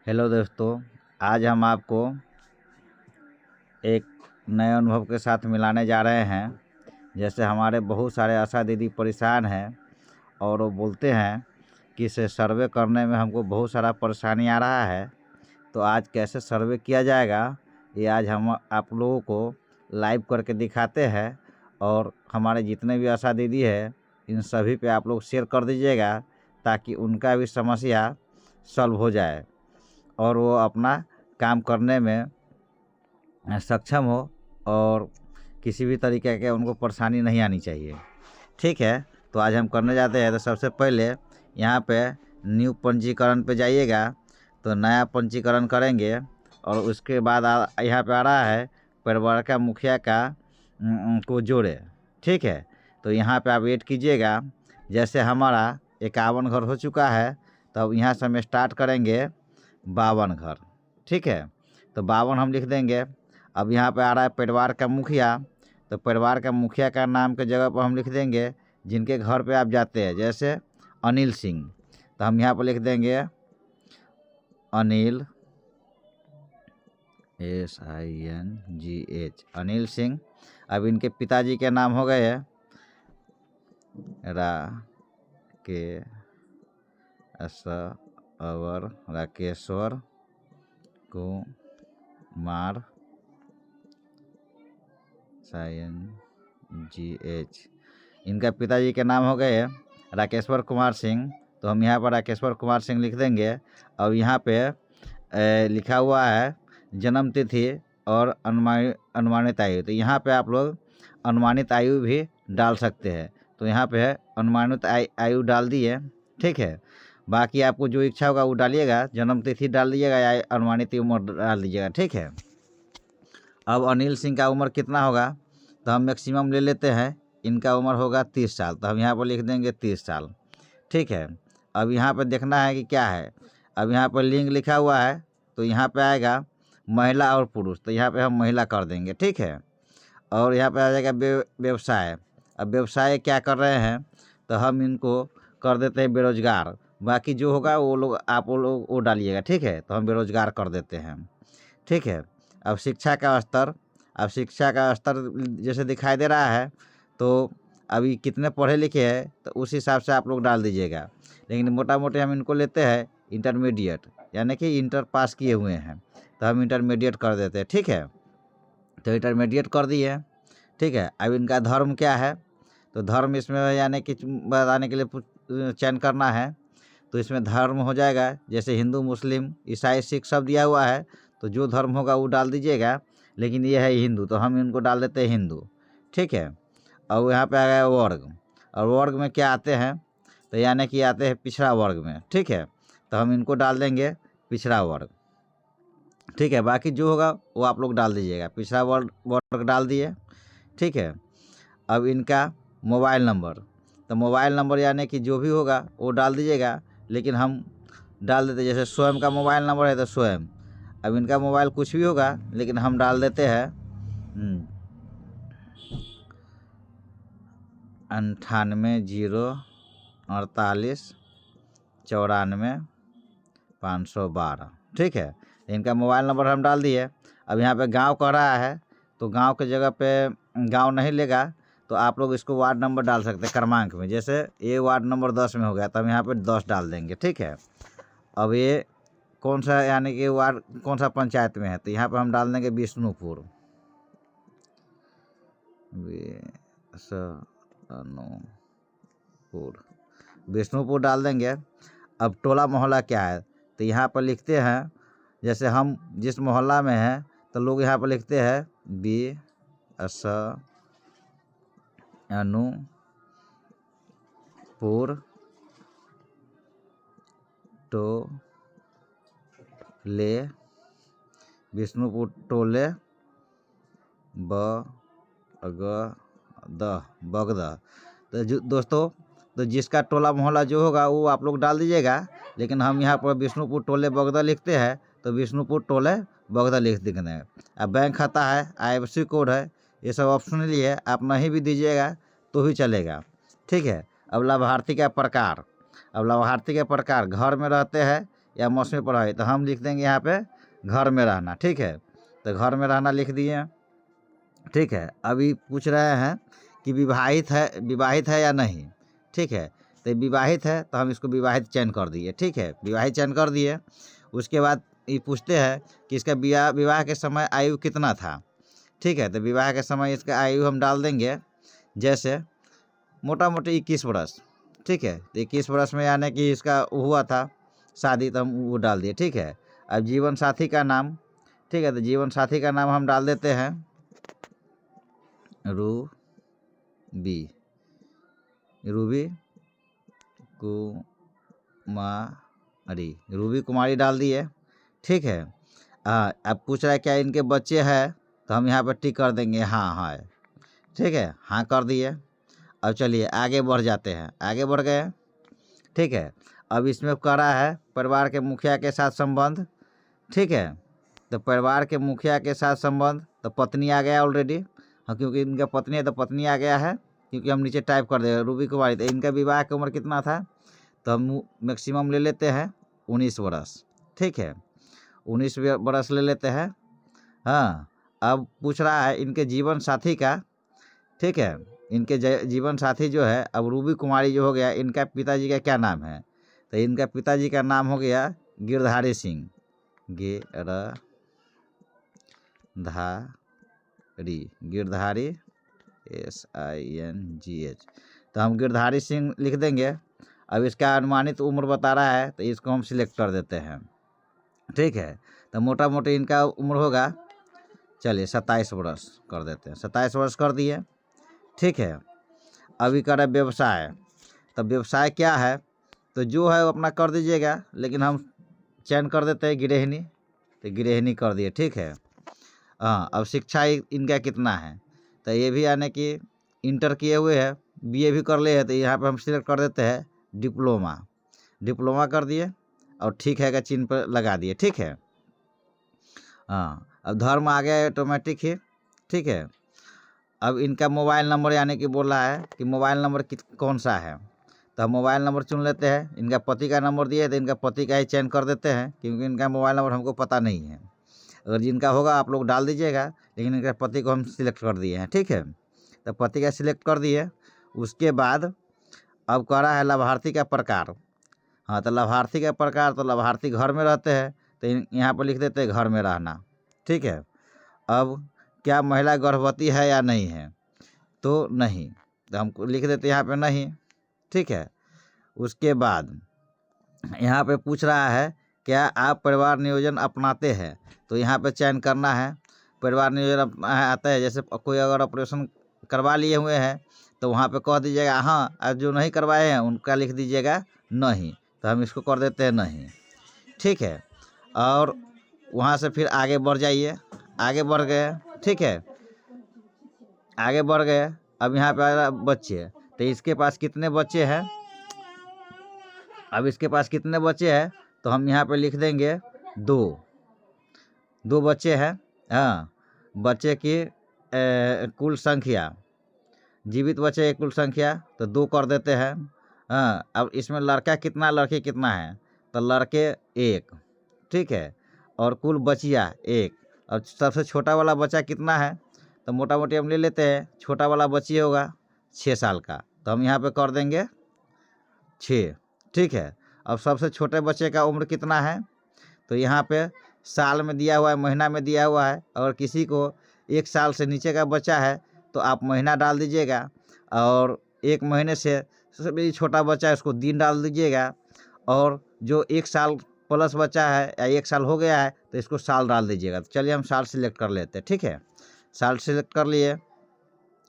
Hello दोस्तों, आज हम आपको एक नए अनुभव के साथ मिलाने जा रहे हैं। जैसे हमारे बहुत सारे आशा दीदी परेशान हैं और वो बोलते हैं कि इसे सर्वे करने में हमको बहुत सारा परेशानी आ रहा है। तो आज कैसे सर्वे किया जाएगा ये आज हम आप लोगों को लाइव करके दिखाते हैं। और हमारे जितने भी आशा दीदी है इन सभी पे आप लोग शेयर कर दीजिएगा ताकि उनका भी समस्या सॉल्व हो जाए और वो अपना काम करने में सक्षम हो और किसी भी तरीके के उनको परेशानी नहीं आनी चाहिए। ठीक है, तो आज हम करने जाते हैं। तो सबसे पहले यहाँ पे न्यू पंजीकरण पे जाइएगा, तो नया पंजीकरण करेंगे और उसके बाद यहाँ पे आ रहा है परिवार का मुखिया का को जोड़े। ठीक है, तो यहाँ पे आप वेट कीजिएगा। जैसे हमारा 51 घर हो चुका है तो अब यहाँ से हम स्टार्ट करेंगे 52 घर। ठीक है, तो 52 हम लिख देंगे। अब यहाँ पे आ रहा है परिवार का मुखिया, तो परिवार का मुखिया का नाम के जगह पर हम लिख देंगे जिनके घर पे आप जाते हैं। जैसे अनिल सिंह, तो हम यहाँ पर लिख देंगे अनिल SINGH अनिल सिंह। अब इनके पिताजी के नाम हो गए राकेश्वर कुमार SINGH। इनका पिताजी के नाम हो गए राकेश्वर कुमार सिंह, तो हम यहाँ पर राकेश्वर कुमार सिंह लिख देंगे। अब यहाँ पे लिखा हुआ है जन्म तिथि और अनुमानित आयु, तो यहाँ पे आप लोग अनुमानित आयु भी डाल सकते हैं। तो यहाँ पे अनुमानित आयु डाल दिए। ठीक है, बाकी आपको जो इच्छा होगा वो डालिएगा, जन्म तिथि डाल दीजिएगा या अनुमानित उम्र डाल दीजिएगा। ठीक है, अब अनिल सिंह का उम्र कितना होगा तो हम मैक्सिमम ले लेते हैं। इनका उम्र होगा 30 साल, तो हम यहाँ पर लिख देंगे 30 साल। ठीक है, अब यहाँ पर देखना है कि क्या है। अब यहाँ पर लिंग लिखा हुआ है तो यहाँ पे आएगा महिला और पुरुष, तो यहाँ पे हम महिला कर देंगे। ठीक है, और यहाँ पे आ जाएगा व्यवसाय। अब व्यवसाय क्या कर रहे हैं तो हम इनको कर देते हैं बेरोजगार। बाकी जो होगा वो लोग आप लोग वो डालिएगा। ठीक है, तो हम बेरोजगार कर देते हैं। ठीक है, अब शिक्षा का स्तर, अब शिक्षा का स्तर जैसे दिखाई दे रहा है तो अभी कितने पढ़े लिखे हैं तो उस हिसाब से आप लोग डाल दीजिएगा। लेकिन मोटा मोटे हम इनको लेते हैं इंटरमीडिएट, यानी कि इंटर पास किए हुए हैं, तो हम इंटरमीडिएट कर देते हैं। ठीक है, तो इंटरमीडिएट कर दिए। ठीक है, अब इनका धर्म क्या है तो धर्म इसमें यानी कि बताने के लिए चयन करना है, तो इसमें धर्म हो जाएगा जैसे हिंदू मुस्लिम ईसाई सिख सब दिया हुआ है, तो जो धर्म होगा वो डाल दीजिएगा। लेकिन ये है हिंदू तो हम इनको डाल देते हैं हिंदू। ठीक है, और यहाँ पे आ गया वर्ग, और वर्ग में क्या आते हैं तो यानी कि आते हैं पिछड़ा वर्ग में। ठीक है, तो हम इनको डाल देंगे पिछड़ा वर्ग। ठीक है, बाकी जो होगा वो आप लोग डाल दीजिएगा, पिछड़ा वर्ग डाल दिए। ठीक है, अब इनका मोबाइल नंबर, तो मोबाइल नंबर यानी कि जो भी होगा वो डाल दीजिएगा। लेकिन हम डाल देते जैसे स्वयं का मोबाइल नंबर है तो स्वयं। अब इनका मोबाइल कुछ भी होगा लेकिन हम डाल देते हैं 98 0 48 94 512। ठीक है, इनका मोबाइल नंबर हम डाल दिए। अब यहाँ पे गांव कह रहा है तो गांव के जगह पे गांव नहीं लेगा, तो आप लोग इसको वार्ड नंबर डाल सकते हैं क्रमांक में। जैसे ये वार्ड नंबर 10 में हो गया तो हम यहाँ पे 10 डाल देंगे। ठीक है, अब ये कौन सा यानी कि वार्ड कौन सा पंचायत में है तो यहाँ पे हम डाल देंगे विष्णुपुर। विष्णुपुर डाल देंगे। अब टोला मोहल्ला क्या है तो यहाँ पर लिखते हैं जैसे हम जिस मोहल्ला में हैं तो लोग यहाँ पर लिखते हैं विष्णुपुर टोले, विष्णुपुर टोले बगदा। तो दोस्तों तो जिसका टोला मोहल्ला जो होगा वो आप लोग डाल दीजिएगा। लेकिन हम यहाँ पर विष्णुपुर टोले बगदा लिखते हैं तो विष्णुपुर टोले बगदा लिख देंगे। अब बैंक खाता है, IFSC कोड है, ये सब ऑप्शनली है, आप नहीं भी दीजिएगा तो भी चलेगा। ठीक है, अब लाभार्थी का प्रकार, अब लाभार्थी के प्रकार घर में रहते हैं या मौसमी प्रभावित, तो हम लिख देंगे यहाँ पे घर में रहना। ठीक है, तो घर में रहना लिख दिए। ठीक है, अभी पूछ रहे हैं कि विवाहित है या नहीं। ठीक है, तो विवाहित है तो हम इसको विवाहित चयन कर दिए। ठीक है, विवाहित चयन कर दिए। उसके बाद ये पूछते हैं कि इसका विवाह के समय आयु कितना था। ठीक है, तो विवाह के समय इसका आयु हम डाल देंगे जैसे मोटा मोटी 21 वर्ष। ठीक है, तो 21 वर्ष में यानी कि इसका हुआ था शादी, तो हम वो डाल दिए। ठीक है, अब जीवन साथी का नाम। ठीक है, तो जीवन साथी का नाम हम डाल देते हैं रूबी कुमारी डाल दिए। ठीक है, अब पूछ रहा है क्या इनके बच्चे हैं, तो हम यहाँ पर टिक कर देंगे हाँ है। ठीक है, हाँ कर दिए। अब चलिए आगे बढ़ जाते हैं, आगे बढ़ गए। ठीक है, अब इसमें कह रहा है परिवार के मुखिया के साथ संबंध। ठीक है, तो परिवार के मुखिया के साथ संबंध, तो पत्नी आ गया ऑलरेडी। हाँ, क्योंकि इनका पत्नी है तो पत्नी आ गया है, क्योंकि हम नीचे टाइप कर दे रूबी कुमारी। तो इनका विवाह की उम्र कितना था, तो हम मैक्सिमम ले लेते हैं 19 वर्ष। ठीक है, 19 वर्ष ले लेते हैं। हाँ, अब पूछ रहा है इनके जीवन साथी का। ठीक है, इनके जीवन साथी जो है, अब रूबी कुमारी जो हो गया, इनका पिताजी का क्या नाम है, तो इनका पिताजी का नाम हो गया गिरधारी सिंह। गिरधारी SINGH, तो हम गिरधारी सिंह लिख देंगे। अब इसका अनुमानित उम्र बता रहा है, तो इसको हम सिलेक्ट कर देते हैं। ठीक है, तो मोटा मोटी इनका उम्र होगा, चलिए 27 वर्ष कर देते हैं, 27 वर्ष कर दिए। ठीक है, अभी कर व्यवसाय, तो व्यवसाय क्या है, तो जो है वो अपना कर दीजिएगा, लेकिन हम चयन कर देते हैं गृहिणी, तो गृहिणी कर दिए। ठीक है, हाँ, अब शिक्षा इनका कितना है, तो ये भी यानी कि इंटर किए हुए हैं, BA भी कर ले है, तो यहाँ पे हम सिलेक्ट कर देते हैं डिप्लोमा कर दिए, और ठीक है का चिन्ह पर लगा दिए। ठीक है, हाँ, अब धर्म आ गया ऑटोमेटिक ही। ठीक है, अब इनका मोबाइल नंबर यानी कि बोल रहा है कि मोबाइल नंबर कौन सा है, तो हम मोबाइल नंबर चुन लेते हैं। इनका पति का नंबर दिए, तो इनका पति का ही चयन कर देते हैं, क्योंकि इनका मोबाइल नंबर हमको पता नहीं है। अगर जिनका होगा आप लोग डाल दीजिएगा, लेकिन इनके पति को हम सिलेक्ट कर दिए हैं। ठीक है, तो पति का सिलेक्ट कर दिए। उसके बाद अब कह रहा है लाभार्थी का प्रकार। हाँ, तो लाभार्थी का प्रकार, तो लाभार्थी घर में रहते हैं, तो यहाँ पर लिख देते हैं घर में रहना। ठीक है, अब क्या महिला गर्भवती है या नहीं है, तो नहीं, तो हम लिख देते हैं यहाँ पे नहीं। ठीक है, उसके बाद यहाँ पे पूछ रहा है क्या आप परिवार नियोजन अपनाते हैं, तो यहाँ पे चयन करना है। परिवार नियोजन आता है, जैसे कोई अगर ऑपरेशन करवा लिए हुए हैं, तो वहाँ पे कह दीजिएगा हाँ, और जो नहीं करवाए हैं उनका लिख दीजिएगा नहीं, तो हम इसको कर देते हैं नहीं। ठीक है, और वहाँ से फिर आगे बढ़ जाइए, आगे बढ़ गए। ठीक है, आगे बढ़ गए। अब यहाँ पे आ रहा बच्चे, तो इसके पास कितने बच्चे हैं, अब इसके पास कितने बच्चे हैं, तो हम यहाँ पे लिख देंगे 2 बच्चे हैं। हाँ, बच्चे की कुल संख्या, जीवित बच्चे की कुल संख्या, तो 2 कर देते हैं। हाँ, अब इसमें लड़का कितना लड़की कितना है, तो लड़के 1। ठीक है, और कुल बचिया 1, और सबसे छोटा वाला बच्चा कितना है, तो मोटा मोटी हम ले लेते हैं, छोटा वाला बच्ची होगा 6 साल का, तो हम यहाँ पे कर देंगे 6। ठीक है, अब सबसे छोटे बच्चे का उम्र कितना है, तो यहाँ पे साल में दिया हुआ है, महीना में दिया हुआ है। अगर किसी को 1 साल से नीचे का बच्चा है, तो आप महीना डाल दीजिएगा, और 1 महीने से भी छोटा बच्चा है उसको दिन डाल दीजिएगा, और जो 1 साल प्लस बच्चा है या 1 साल हो गया है, तो इसको साल डाल दीजिएगा। तो चलिए हम साल सिलेक्ट कर लेते हैं। ठीक है, साल सिलेक्ट कर लिए।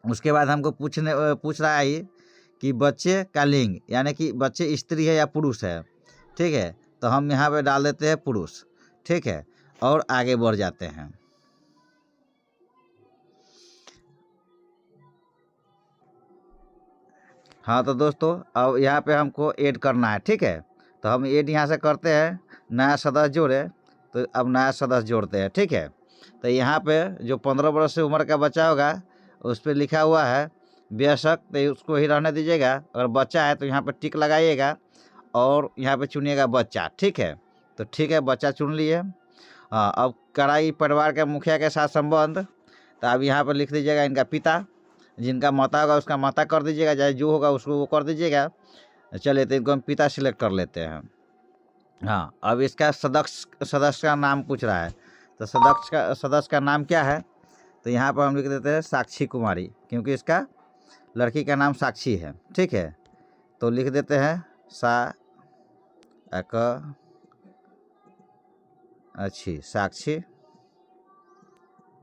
उसके बाद हमको पूछ रहा है ये कि बच्चे का लिंग, यानी कि बच्चे स्त्री है या पुरुष है। ठीक है, तो हम यहाँ पे डाल देते हैं पुरुष। ठीक है, और आगे बढ़ जाते हैं। हाँ, तो दोस्तों अब यहाँ पे हमको ऐड करना है। ठीक है, तो हम ऐड यहाँ से करते हैं, नया सदस्य जोड़े, तो अब नया सदस्य जोड़ते हैं। ठीक है, तो यहाँ पे जो 15 वर्ष से उम्र का बच्चा होगा उस पर लिखा हुआ है बेशक, तो उसको ही रहने दीजिएगा। अगर बच्चा है तो यहाँ पे टिक लगाइएगा, और यहाँ पे चुनिएगा बच्चा। ठीक है, तो ठीक है, बच्चा चुन लिए। हाँ, अब कड़ाई परिवार के मुखिया के साथ संबंध, तो अब यहाँ पर लिख दीजिएगा इनका पिता, जिनका माता होगा उसका माता कर दीजिएगा, चाहे जो होगा उसको वो कर दीजिएगा। चलिए, तो इनको हम पिता सिलेक्ट कर लेते हैं। हाँ, अब इसका सदस्य का नाम पूछ रहा है, तो सदस्य का नाम क्या है, तो यहाँ पर हम लिख देते हैं साक्षी कुमारी, क्योंकि इसका लड़की का नाम साक्षी है। ठीक है, तो लिख देते हैं साक्षी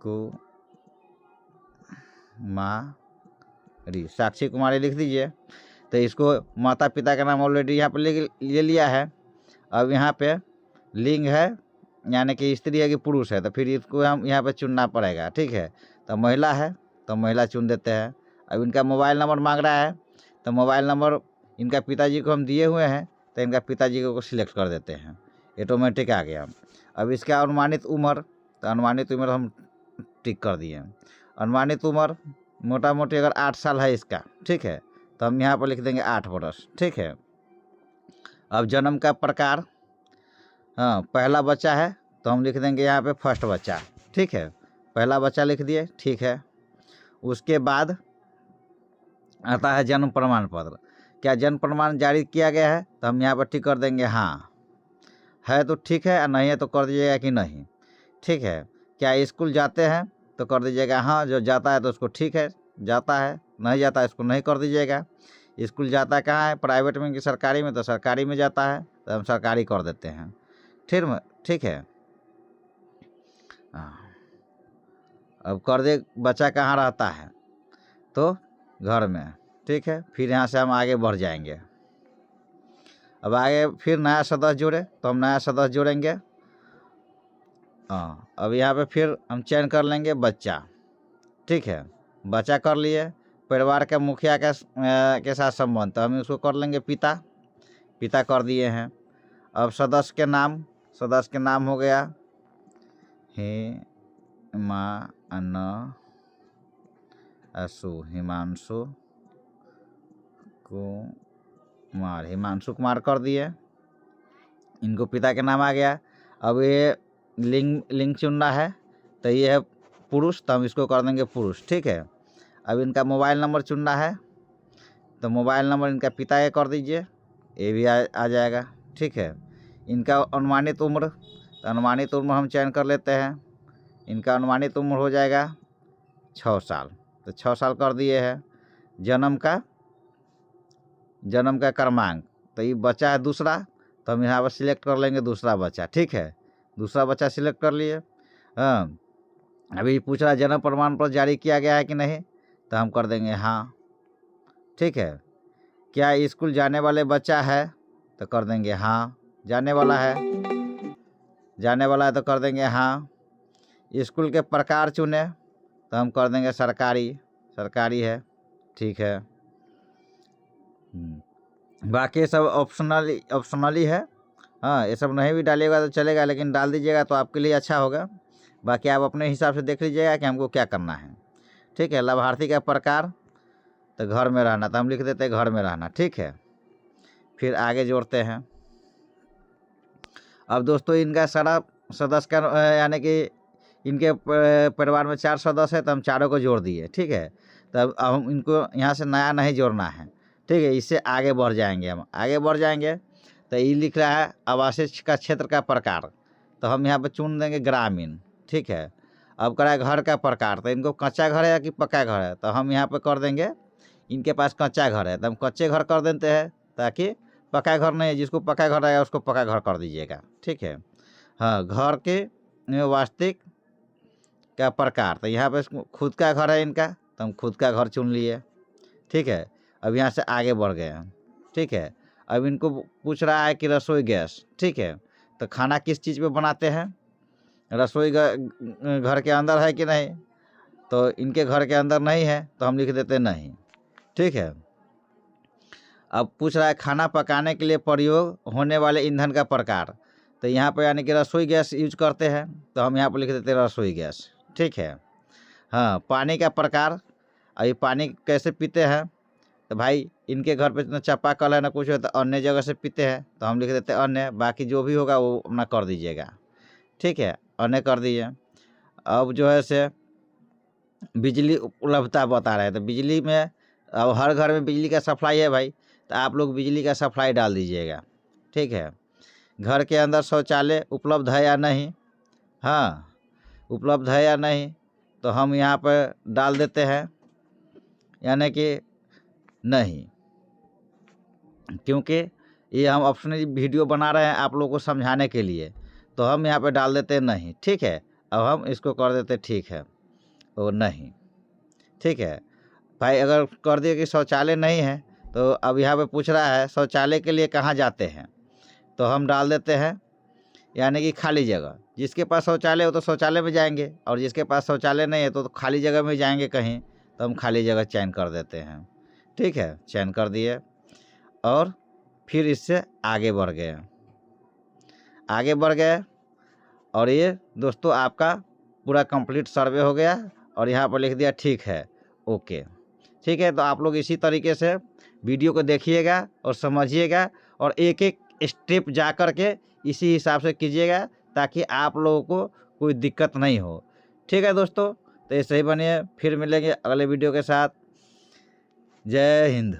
कुमारी, साक्षी कुमारी लिख दीजिए। तो इसको माता पिता का नाम ऑलरेडी यहाँ पर ले लिया है। अब यहाँ पे लिंग है, यानी कि स्त्री है कि पुरुष है, तो फिर इसको हम यहाँ पे चुनना पड़ेगा। ठीक है, तो महिला है तो महिला चुन देते हैं। अब इनका मोबाइल नंबर मांग रहा है, तो मोबाइल नंबर इनका पिताजी को हम दिए हुए हैं, तो इनका पिताजी को सिलेक्ट कर देते हैं, ऑटोमेटिक आ गया। अब इसका अनुमानित उम्र, तो अनुमानित उम्र हम टिक कर दिए। अनुमानित उम्र मोटा मोटी अगर 8 साल है इसका, ठीक है, तो हम यहाँ पर लिख देंगे 8 वर्ष। ठीक है, अब जन्म का प्रकार, हाँ पहला बच्चा है तो हम लिख देंगे यहाँ पे फर्स्ट बच्चा। ठीक है, पहला बच्चा लिख दिए। ठीक है, उसके बाद आता है जन्म प्रमाण पत्र। क्या जन्म प्रमाण जारी किया गया है, तो हम यहाँ पर टिक कर देंगे हाँ है, तो ठीक है, और नहीं है तो कर दीजिएगा कि नहीं। ठीक है, क्या स्कूल जाते हैं, तो कर दीजिएगा हाँ, जो जाता है तो उसको ठीक है जाता है, नहीं जाता है इसको नहीं कर दीजिएगा। स्कूल जाता कहाँ है, प्राइवेट में कि सरकारी में, तो सरकारी में जाता है तो हम सरकारी कर देते हैं। ठीक है, अब कर दे बच्चा कहाँ रहता है, तो घर में। ठीक है, फिर यहाँ से हम आगे बढ़ जाएंगे। अब आगे फिर नया सदस्य जोड़े, तो हम नया सदस्य जोड़ेंगे। हाँ, अब यहाँ पे फिर हम चयन कर लेंगे बच्चा। ठीक है, बच्चा कर लिए। परिवार के मुखिया के साथ संबंध, तो हम उसको कर लेंगे पिता कर दिए हैं। अब सदस्य के नाम हो गया हिमांशु कुमार कर दिए, इनको पिता के नाम आ गया। अब ये लिंग चुनना है, तो ये है पुरुष, तो हम इसको कर देंगे पुरुष। ठीक है, अब इनका मोबाइल नंबर चुनना है, तो मोबाइल नंबर इनका पिता के कर दीजिए, ये भी आ जाएगा। ठीक है, इनका अनुमानित उम्र, तो अनुमानित उम्र हम चयन कर लेते हैं। इनका अनुमानित उम्र हो जाएगा 6 साल, तो 6 साल कर दिए हैं। जन्म का क्रमांक, तो ये बच्चा है दूसरा, तो हम यहाँ पर सिलेक्ट कर लेंगे दूसरा बच्चा। ठीक है, दूसरा बच्चा सिलेक्ट कर लिए। हाँ, अभी पूछ रहा है जन्म प्रमाण पत्र जारी किया गया है कि नहीं, तो हम कर देंगे हाँ। ठीक है, क्या स्कूल जाने वाले बच्चा है, तो कर देंगे हाँ, जाने वाला है तो कर देंगे हाँ। स्कूल के प्रकार चुने, तो हम कर देंगे सरकारी है। ठीक है, बाकी सब ऑप्शनली है। हाँ, ये सब नहीं भी डालिएगा तो चलेगा, लेकिन डाल दीजिएगा तो आपके लिए अच्छा होगा। बाकी आप अपने हिसाब से देख लीजिएगा कि हमको क्या करना है। ठीक है, लाभार्थी का प्रकार, तो घर में रहना, तो हम लिख देते हैं घर में रहना। ठीक है, फिर आगे जोड़ते हैं। अब दोस्तों इनका सारा सदस्य का, यानी कि इनके परिवार में 4 सदस्य है, तो हम चारों को जोड़ दिए। ठीक है, तब अब हम इनको यहाँ से नया नहीं जोड़ना है। ठीक है, इससे आगे बढ़ जाएंगे। हम आगे बढ़ जाएंगे तो ये लिख रहा है आवासीय का क्षेत्र का प्रकार, तो हम यहाँ पर चुन देंगे ग्रामीण। ठीक है, अब करा है घर का प्रकार, तो इनको कच्चा घर है या कि पक्का घर है, तो हम यहाँ पर कर देंगे इनके पास कच्चा घर है, तो हम कच्चे घर कर देते हैं, ताकि पक्का घर नहीं है, जिसको पक्का घर रहेगा उसको पक्का घर कर दीजिएगा। ठीक है, हाँ, घर के वास्तविक का प्रकार, तो यहाँ पे खुद का घर है इनका, तो हम खुद का घर चुन लिए। ठीक है, अब यहाँ से आगे बढ़ गए हम। ठीक है, अब इनको पूछ रहा है कि रसोई गैस। ठीक है, तो खाना किस चीज़ पे बनाते हैं, रसोई घर के अंदर है कि नहीं, तो इनके घर के अंदर नहीं है, तो हम लिख देते नहीं। ठीक है, अब पूछ रहा है खाना पकाने के लिए प्रयोग होने वाले ईंधन का प्रकार, तो यहाँ पर यानी कि रसोई गैस यूज करते हैं, तो हम यहाँ पर लिख देते हैं रसोई गैस। ठीक है, हाँ, पानी का प्रकार, अभी पानी कैसे पीते हैं, तो भाई इनके घर पे ना चापाकल है ना कुछ है, तो अन्य जगह से पीते हैं, तो हम लिख देते हैं अन्य। बाकी जो भी होगा वो अपना कर दीजिएगा, ठीक है, अन्य कर दिए। अब जो है से बिजली उपलब्धता बता रहे हैं, तो बिजली में अब हर घर में बिजली का सप्लाई है भाई, तो आप लोग बिजली का सप्लाई डाल दीजिएगा, ठीक है। घर के अंदर शौचालय उपलब्ध है या नहीं, हाँ उपलब्ध है या नहीं, तो हम यहाँ पर डाल देते हैं, यानी कि नहीं, क्योंकि ये हम ऑप्शनल वीडियो बना रहे हैं आप लोगों को समझाने के लिए, तो हम यहाँ पे डाल देते हैं नहीं, ठीक है। अब हम इसको कर देते ठीक है और नहीं, ठीक है भाई। अगर कर दिए कि शौचालय नहीं है, तो अब यहाँ पे पूछ रहा है शौचालय के लिए कहाँ जाते हैं, तो हम डाल देते हैं यानी कि खाली जगह। जिसके पास शौचालय हो तो शौचालय में जाएंगे, और जिसके पास शौचालय नहीं है तो खाली जगह में जाएंगे कहीं, तो हम खाली जगह चयन कर देते हैं, ठीक है, चयन कर दिए। और फिर इससे आगे बढ़ गए, और ये दोस्तों आपका पूरा कंप्लीट सर्वे हो गया, और यहाँ पर लिख दिया ठीक है, ओके, ठीक है। तो आप लोग इसी तरीके से वीडियो को देखिएगा और समझिएगा, और एक एक स्टेप जा कर के इसी हिसाब से कीजिएगा, ताकि आप लोगों को कोई दिक्कत नहीं हो, ठीक है दोस्तों। तो ऐसे ही बनिए, फिर मिलेंगे अगले वीडियो के साथ। जय हिंद।